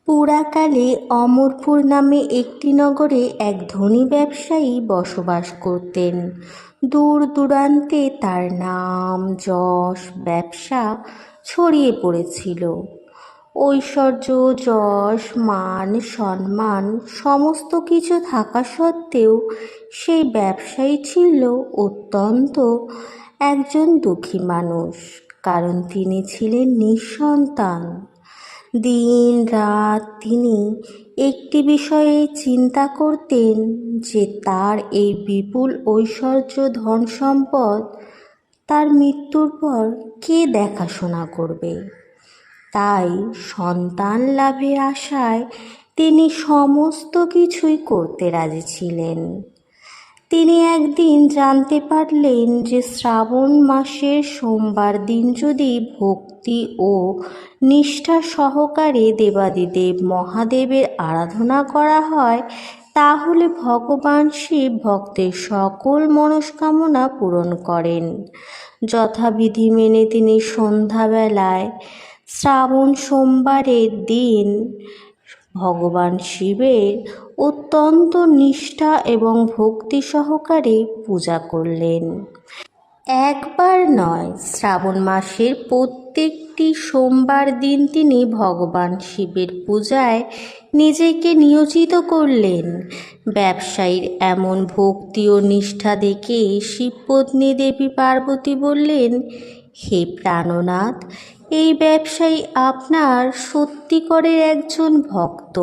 পুরাকালে অমরপুর নামে একটি নগরে এক ধনী ব্যবসায়ী বসবাস করতেন। দূর দূরান্তে তার নাম, যশ, ব্যবসা ছড়িয়ে পড়েছিল। ঐশ্বর্য, যশ, মান, সম্মান সমস্ত কিছু থাকা সত্ত্বেও সেই ব্যবসায়ী ছিল অত্যন্ত একজন দুঃখী মানুষ, কারণ তিনি ছিলেন নিঃসন্তান। দিন রাত তিনি একটি বিষয়ে চিন্তা করতেন যে তার এই বিপুল ঐশ্বর্য, ধন সম্পদ তার মৃত্যুর পর কে দেখাশোনা করবে। তাই সন্তান লাভের আশায় তিনি সমস্ত কিছুই করতে রাজি ছিলেন। তিনি একদিন জানতে পারলেন যে শ্রাবণ মাসের সোমবার দিন যদি ভক্তি ও নিষ্ঠা সহকারে দেবাদিদেব মহাদেবের আরাধনা করা হয়, তাহলে ভগবান শিব ভক্তের সকল মনস্কামনা পূরণ করেন। যথাবিধি মেনে তিনি সন্ধ্যাবেলায় শ্রাবণ সোমবারের দিন ভগবান শিবের অত্যন্ত নিষ্ঠা এবং ভক্তি সহকারে পূজা করলেন। একবার নয়, শ্রাবণ মাসের প্রত্যেকটি সোমবার দিন তিনি ভগবান শিবের পূজায় নিজেকে নিয়োজিত করলেন। ব্যবসায়ীর এমন ভক্তি ও নিষ্ঠা দেখে শিবপত্নী দেবী পার্বতী বললেন, হে প্রাণনাথ, এই ব্যবসায়ী আপনার সত্যিকারের একজন ভক্ত।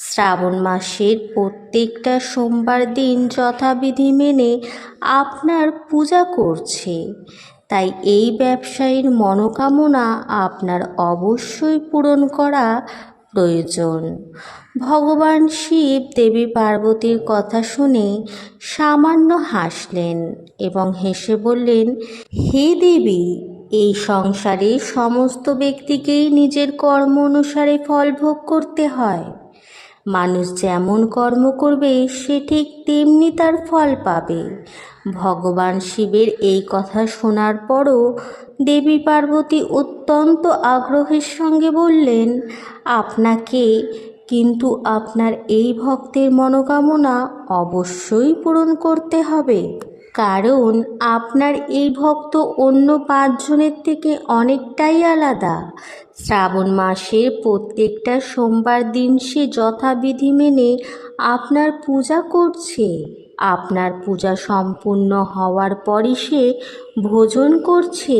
শ্রাবণ মাসের প্রত্যেকটা সোমবার দিন যথাবিধি মেনে আপনার পূজা করছে, তাই এই ব্যবসায়ীর মনোকামনা আপনার অবশ্যই পূরণ করা প্রয়োজন। ভগবান শিব দেবী পার্বতীর কথা শুনে সামান্য হাসলেন এবং হেসে বললেন, হে দেবী, এই সংসারে সমস্ত ব্যক্তিকেই নিজের কর্ম অনুসারে ফল ভোগ করতে হয়। মানুষ যেমন কর্ম করবে সে ঠিক তেমনি তার ফল পাবে। ভগবান শিবের এই কথা শোনার পরও দেবী পার্বতী অত্যন্ত আগ্রহের সঙ্গে বললেন, আপনাকে কিন্তু আপনার এই ভক্তের মনোকামনা অবশ্যই পূরণ করতে হবে, কারণ আপনার এই ভক্ত অন্য 5 জনের থেকে অনেকটাই আলাদা। শ্রাবণ মাসের প্রত্যেকটা সোমবার দিন সে যথাবিধি মেনে আপনার পূজা করছে। আপনার পূজা সম্পূর্ণ হওয়ার পরই সে ভোজন করছে।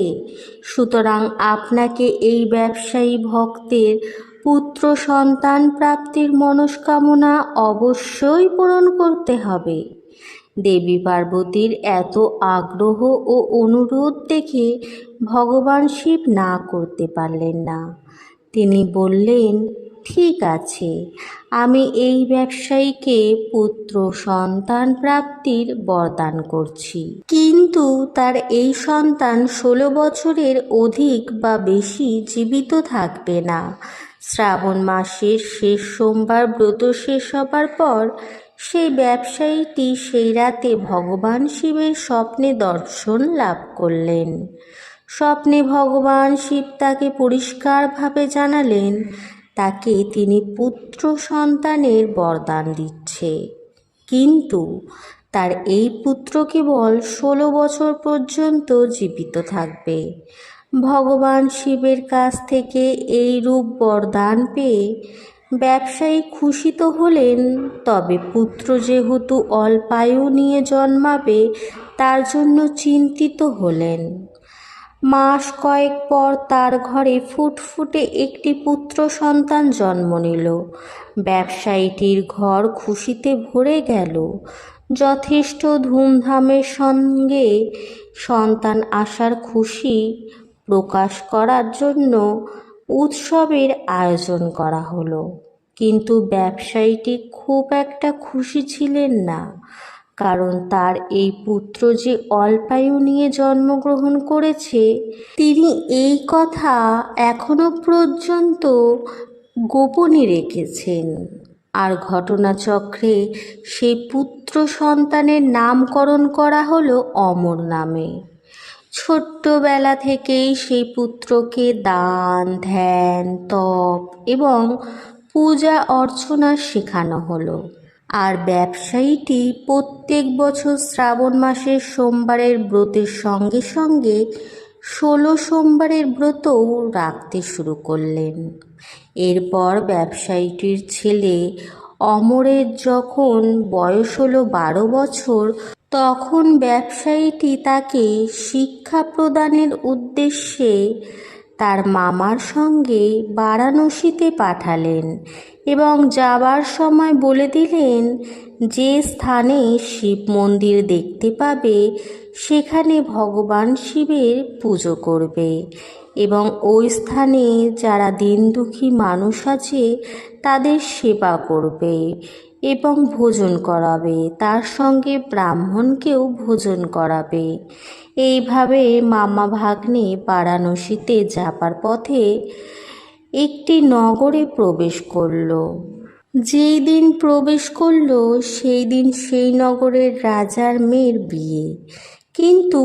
সুতরাং আপনাকে এই ব্যবসায়ী ভক্তের পুত্র সন্তান প্রাপ্তির মনস্কামনা অবশ্যই পূরণ করতে হবে। দেবী পার্বতীর এত আগ্রহ ও অনুরোধ দেখে ভগবান শিব না করতে পারলেন না। তিনি বললেন, ঠিক আছে, আমি এই ব্যবসায়ীকে পুত্র সন্তান প্রাপ্তির বরদান করছি, কিন্তু তার এই সন্তান 16 বছরের অধিক বা বেশি জীবিত থাকবে না। শ্রাবণ মাসের শেষ সোমবার ব্রত শেষ হবার পর সেই ব্যবসায়ীটি সেই রাতে ভগবান শিবের স্বপ্নে দর্শন লাভ করলেন। স্বপ্নে ভগবান শিব তাকে পরিষ্কারভাবে জানালেন তাকে তিনি পুত্র সন্তানের বরদান দিচ্ছে, কিন্তু তার এই পুত্র কেবল 16 বছর পর্যন্ত জীবিত থাকবে। ভগবান শিবের কাছ থেকে এই রূপ বরদান পেয়ে ব্যবসায়ী খুশি তো হলেন, তবে পুত্র যেহেতু অল্পায়ু নিয়ে জন্মাবে তার জন্য চিন্তিত হলেন। মাস কয়েক পর তার ঘরে ফুটফুটে একটি পুত্র সন্তান জন্ম নিল। ব্যবসায়ীটির ঘর খুশিতে ভরে গেল। যথেষ্ট ধুমধামের সঙ্গে সন্তান আসার খুশি প্রকাশ করার জন্য উৎসবের আয়োজন করা হলো, কিন্তু ব্যবসায়ীটি খুব একটা খুশি ছিলেন না, কারণ তার এই পুত্র যে অল্পায়ু নিয়ে জন্মগ্রহণ করেছে তিনি এই কথা এখনো পর্যন্ত গোপনই রেখেছেন। আর ঘটনাচক্রে সেই পুত্র সন্তানের নামকরণ করা হলো অমর নামে। ছোট্টবেলা থেকেই সেই পুত্রকে দান, ধ্যান, তপ এবং পূজা অর্চনা শেখানো হলো। আর ব্যবসায়ীটি প্রত্যেক বছর শ্রাবণ মাসের সোমবারের ব্রতের সঙ্গে সঙ্গে 16 সোমবারের ব্রতও রাখতে শুরু করলেন। এরপর ব্যবসায়ীটির ছেলে অমরের যখন বয়স হলো 12 বছর, তখন ব্যবসায়ীটি তাকে শিক্ষা প্রদানের উদ্দেশ্যে তার মামার সঙ্গে বারাণসীতে পাঠালেন এবং যাবার সময় বলে দিলেন, যে স্থানে শিব মন্দির দেখতে পাবে সেখানে ভগবান শিবের পুজো করবে এবং ওই স্থানে যারা দিন দুঃখী মানুষ আছে তাদের সেবা করবে এবং ভোজন করাবে, তার সঙ্গে ব্রাহ্মণকেও ভোজন করাবে। এইভাবে মামা ভাগ্নে বারাণসীতে যাবার পথে একটি নগরে প্রবেশ করল। যেই দিন প্রবেশ করল সেই দিন সেই নগরের রাজার মেয়ের বিয়ে। কিন্তু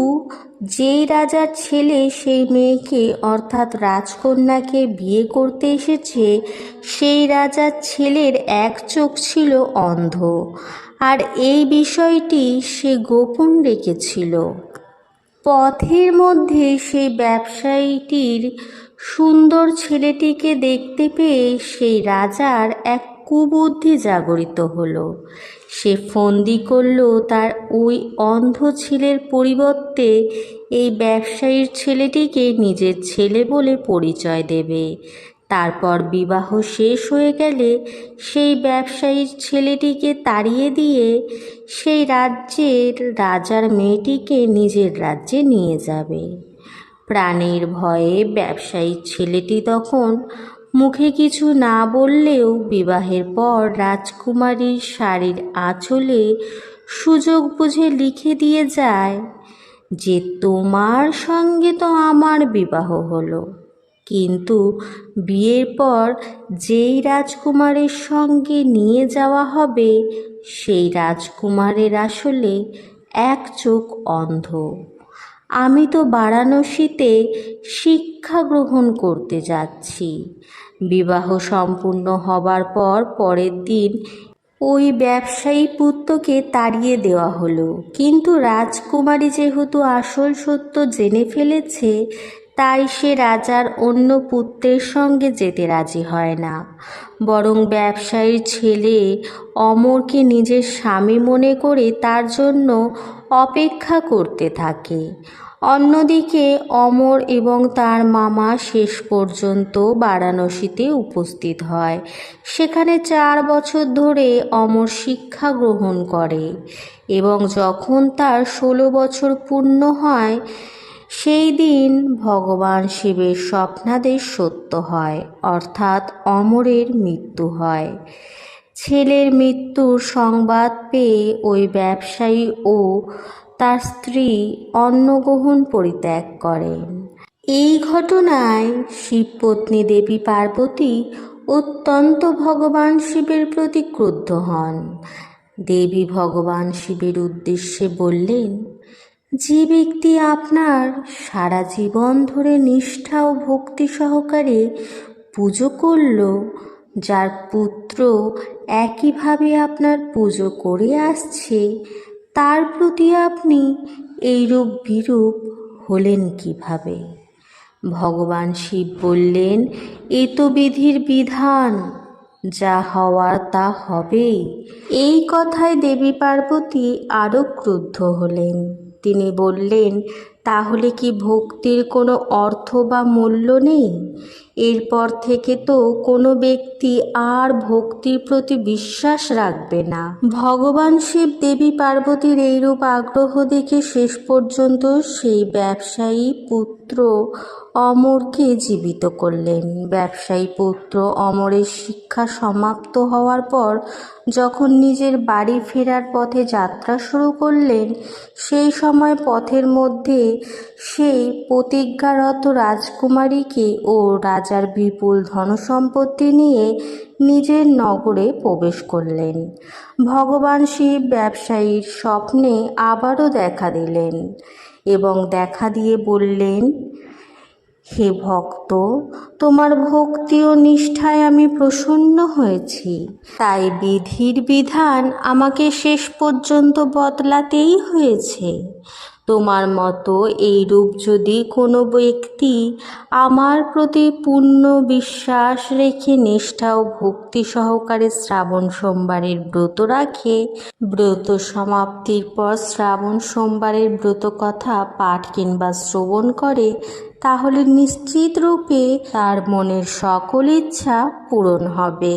যেই রাজার ছেলে সেই মেয়েকে অর্থাৎ রাজকন্যাকে বিয়ে করতে এসেছে, সেই রাজার ছেলের এক চোখ ছিল অন্ধ, আর এই বিষয়টি সে গোপন রেখেছিল। পথের মধ্যে সেই ব্যবসায়ীটির সুন্দর ছেলেটিকে দেখতে পেয়ে সেই রাজার এক কুবুদ্ধি জাগরিত হলো। সে ফন্দি করল তার ওই অন্ধ ছেলের পরিবর্তে এই ব্যবসায়ীর ছেলেটিকে নিজের ছেলে বলে পরিচয় দেবে। তারপর বিবাহ শেষ হয়ে গেলে সেই ব্যবসায়ীর ছেলেটিকে তাড়িয়ে দিয়ে সেই রাজ্যের রাজার মেয়েটিকে নিজের রাজ্যে নিয়ে যাবে। প্রাণের ভয়ে ব্যবসায়ীর ছেলেটি তখন মুখে কিছু না বললেও বিবাহের পর রাজকুমারীর শাড়ির আঁচলে সুযোগ বুঝে লিখে দিয়ে যায় যে, তোমার সঙ্গে তো আমার বিবাহ হলো, কিন্তু বিয়ের পর যেই রাজকুমারের সঙ্গে নিয়ে যাওয়া হবে সেই রাজকুমারের আসলে এক চোখ অন্ধ। আমি তো বারাণসীতে শিক্ষা গ্রহণ করতে যাচ্ছি। বিবাহ সম্পূর্ণ হবার পর পরের দিন ওই ব্যবসায়ী পুত্রকে তাড়িয়ে দেওয়া হলো, কিন্তু রাজকুমারী যেহেতু আসল সত্য জেনে ফেলেছে, তাই সে রাজার অন্য পুত্রের সঙ্গে যেতে রাজি হয় না, বরং ব্যবসায়ীর ছেলে অমরকে নিজের স্বামী মনে করে তার জন্য অপেক্ষা করতে থাকে। অন্যদিকে অমর এবং তার মামা শেষ পর্যন্ত বারাণসীতে উপস্থিত হয়। সেখানে 4 বছর ধরে অমর শিক্ষা গ্রহণ করে এবং যখন তার 16 বছর পূর্ণ হয় সেই দিন ভগবান শিবের স্বপ্নাদেশ সত্য হয়, অর্থাৎ অমরের মৃত্যু হয়। ছেলের মৃত্যুর সংবাদ পেয়ে ওই ব্যবসায়ী ও তার স্ত্রী অন্নগ্রহণ পরিত্যাগ করেন। এই ঘটনায় শিবপত্নী দেবী পার্বতী অত্যন্ত ভগবান শিবের প্রতি ক্রুদ্ধ হন। দেবী ভগবান শিবের উদ্দেশ্যে বললেন, যে ব্যক্তি আপনার সারা জীবন ধরে নিষ্ঠা ও ভক্তি সহকারে পুজো করল, যার পুত্র একইভাবে আপনার পুজো করে আসছে, তার প্রতি আপনি এইরূপ বিরূপ হলেন কিভাবে? ভগবান শিব বললেন, এ তো বিধির বিধান, যা হওয়ার তা হবেই। এই কথায় দেবী পার্বতী আরও ক্রুদ্ধ হলেন। তিনি বললেন, তাহলে কি ভক্তির কোনো অর্থ বা মূল্য নেই? এরপর থেকে তো কোনো ব্যক্তি আর ভক্তির প্রতি বিশ্বাস রাখবে না। ভগবান শিব দেবী পার্বতীর এইরূপ আগ্রহ দেখে শেষ পর্যন্ত সেই ব্যবসায়ী পুত্র অমরকে জীবিত করলেন। ব্যবসায়ী পুত্র অমরের শিক্ষা সমাপ্ত হওয়ার পর যখন নিজের বাড়ি ফেরার পথে যাত্রা শুরু করলেন, সেই সময় পথের মধ্যে সেই প্রতিজ্ঞারত রাজকুমারীকে ও রাজার বিপুল ধনসম্পত্তি নিয়ে নিজের নগরে প্রবেশ করলেন। ভগবান শিব ব্যবসায়ীর স্বপ্নে আবারও দেখা দিলেন এবং দেখা দিয়ে বললেন, হে ভক্ত, তোমার ভক্তি ও নিষ্ঠায় আমি প্রসন্ন হয়েছি, তাই বিধির বিধান আমাকে শেষ পর্যন্ত বদলাতেই হয়েছে। তোমার মতো এইরূপ যদি কোনো ব্যক্তি আমার প্রতি পূর্ণ বিশ্বাস রেখে নিষ্ঠা ও ভক্তি সহকারে শ্রাবণ সোমবারের ব্রত রাখে, ব্রত সমাপ্তির পর শ্রাবণ সোমবারের ব্রত কথা পাঠ কিংবা শ্রবণ করে, তাহলে নিশ্চিত রূপে তার মনের সকল ইচ্ছা পূরণ হবে।